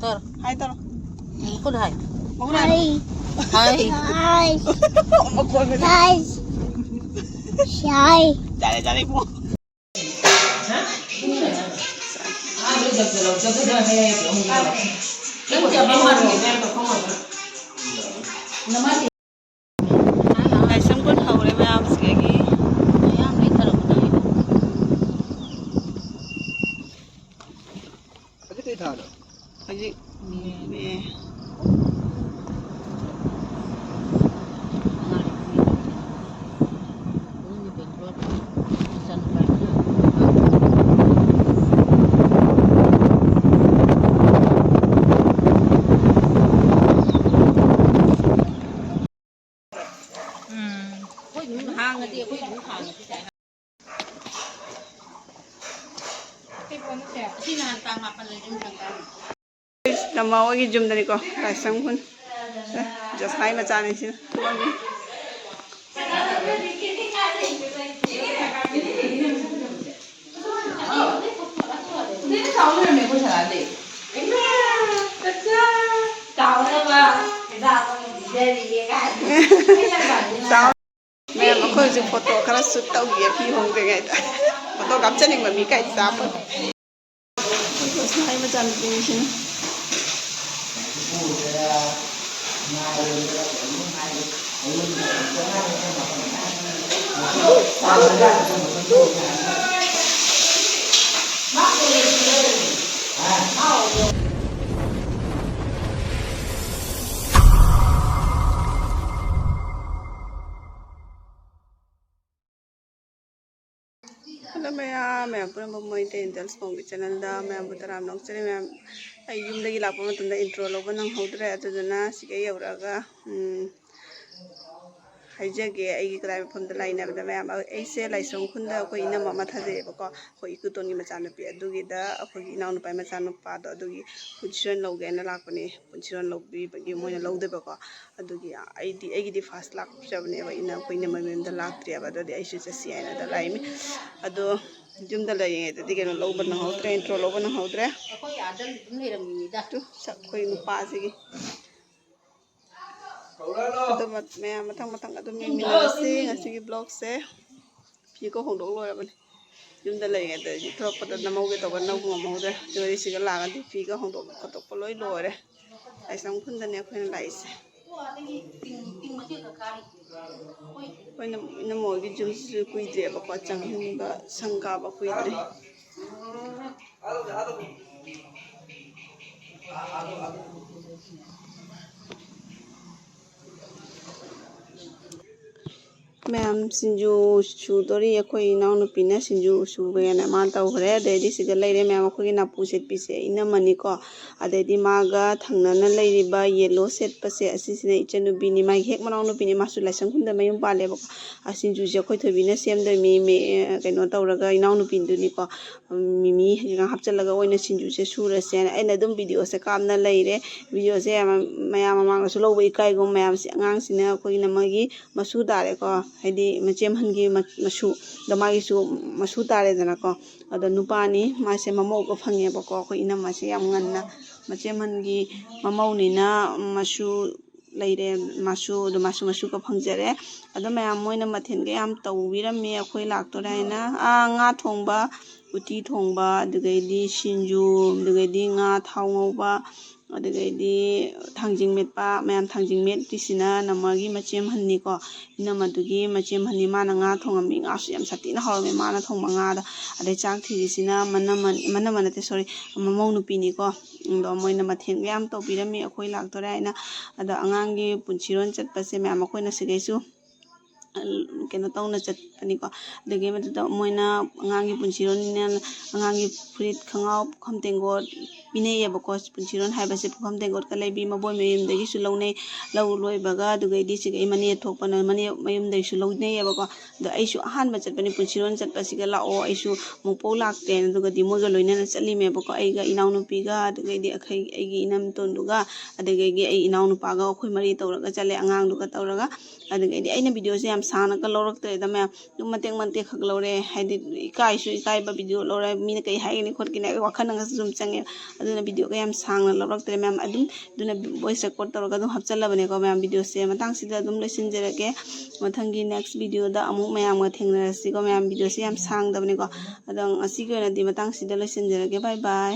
Tor. Hai tor. Ikut hai. Mau hai. Hai. Hai. Mau kau ni. Hai. Hai. Cari mo. Ai xong con hầu đấy mà am sẽ cái. Cái thằng Cái gì? Nè. Hàng cái gì cũng hàng. Sini hantar makan lagi hantar. Nama awak ni jom dari ko. Ai xong con. Just hai macam ni sih. Sao? Mẹ mà khơi chụp photo khá là sụt tàu ghép phi hồng về ngày ta. Photo gặp chân mà bị cái giá phân. Hai macam ni sih. Hello ma'am pura mamay dentals pong channel da ma'am butaram nong channel ma'am ay yung lagi lapo matunda intro logo nang hodre ato na sige yauraga haijage ay krai pham da line da ma'am ay se lai song khunda ko ina mama thade ba ko ko ikuton gi machan pe adugi da ko gi naw pa machan pa do adugi punchiron loge na lakpani punchiron logbi ba gi moina logde ba ko adugi ai di fast lak chabne ba ina ko ina mamem da lak tri ba do di ai su si ai na da lai mi ado jum da lai de di no logo na hodre intro logo na hodre Ko ya dal dum le ram ni da. tu sak ko nu pa sige Ado matang adum yung minasi ngasi vlog se phi ko hong dok lo ra ban yum da lai ngai da ji thok pat na mau ge to ban nau ngom mau de joi si ga la ga di phi ko hong dok ko to ko loi lo re ai sang phun da ne khoi lai se koi na mo gi jum su kui de ba ko chang hin ba sang ka ba kui de Ma'am sinju sudori akoi naw no pina sinju subena man taw hore dedi siga leire ma'am akoi na pu set pise ina mani ko adedi maga thangnana leire ba yellow set pase asisine ichenu bini mai hek manaw no pini masu laisang khunda mayum pale ba asinju je khoi thobina sem da mi me kaino tawraga inaw no pin duni ko mimi nga hapchalaga oina sinju se sura se aina dum video se kamna leire video se mayam mama su lobai kai go mayam se angang sina akoi na magi masu dare ko haidi macem hangi masu damagi su masu tare dana ko ado nupani mase mamau ko phange ba ko ina mase yam nganna macem hangi mamau ni na masu leire masu do masu ko phangjare ado mayam moina mathen ge yam tawbirame akhoi laktore na nga thongba uti thongba dugaidi sinju dugaidi nga thawngba adagaidi thangjing metpa mayam thangjing met tisina namagi macem hanni ko ina madugi macem hanni mana nga thongami nga su yam sati na hawme mana thongma nga da ade chak thirisina manamana te sorry mamau nu pini ko do moina mathen yam to pirami akhoi laktore aina ada angangi punchiron chatpase mayam akhoi na sigaisu kena tau na chat pani ko dege ma da moina angangi punchiron angangi fruit khangau khamtengo pine ye ba ko punchiron haiba se khamtengo ka lebi maboy mayum degi su laune lau loi baga dugai di sig mani thok pana mani mayum dei su laune ye ba ko da ai su han ma chat pani punchiron chat pa siga la o ai su mokpo lak ten duga di mo ga loina na chali me ba ko ai ga inaw nu pi ga dugai di akhai ai gi inam ton duga adege gi ai inaw nu pa ga khoi mari tawraga chale angang duga tawraga adege di ai na video se yam ꯁꯥꯡꯅꯒ ꯂꯧꯔꯛꯇ꯭ꯔꯦꯗ ꯃꯌꯥꯝ ꯑꯗꯨꯝ ꯃꯇꯦꯛ ꯈꯛ ꯂꯧꯔꯦ ꯍꯥꯏꯗꯤ ꯏꯀꯥꯏꯕ video ꯂꯧꯔꯦ ꯃꯤꯅ ꯀꯩ ꯍꯥꯏꯒꯅꯤ ꯈꯣꯠꯀꯅꯤ ꯋꯥꯈꯜꯅꯒꯁꯨ ꯑꯗꯨꯝ ꯆꯪꯉꯦ ꯑꯗꯨꯅ ꯚꯤꯗꯤꯑꯣꯒ ꯌꯥꯝ ꯁꯥꯡꯅ ꯂꯧꯔꯛꯇ꯭ꯔꯦ ꯃꯌꯥꯝ ꯑꯗꯨꯅ ꯚꯣꯏꯁ ꯔꯦꯀꯣꯔꯠ ꯇꯧꯔꯒ ꯑꯗꯨꯝ ꯍꯥꯞꯆꯜꯂꯕꯅꯦꯀꯣ ꯃꯌꯥꯝ ꯚꯤꯗꯤꯑꯣꯁꯦ ꯃꯇꯥꯡꯁꯤꯗ ꯑꯗꯨꯝ ꯂꯣꯏꯁꯤꯟꯖꯔꯒꯦ ꯃꯊꯪꯒꯤ ꯅꯦꯛꯁ ꯚꯤꯗꯤꯑꯣꯗ ꯑꯃꯨꯛ ꯃꯌꯥꯝꯒ ꯊꯦꯡꯅꯔꯁꯤꯀꯣ ꯃꯌꯥꯝ ꯚꯤꯗꯤꯑꯣꯁꯦ ꯌꯥꯝ ꯁꯥꯡꯗꯕꯅꯦꯀꯣ ꯑꯗꯣ ꯉꯁꯤꯒꯤ ꯑꯣꯏꯅꯗꯤ ꯃꯇꯥꯡꯁꯤꯗ ꯂꯣꯏꯁꯤꯟꯖꯔꯒꯦ ꯕꯥꯏ ꯕꯥꯏ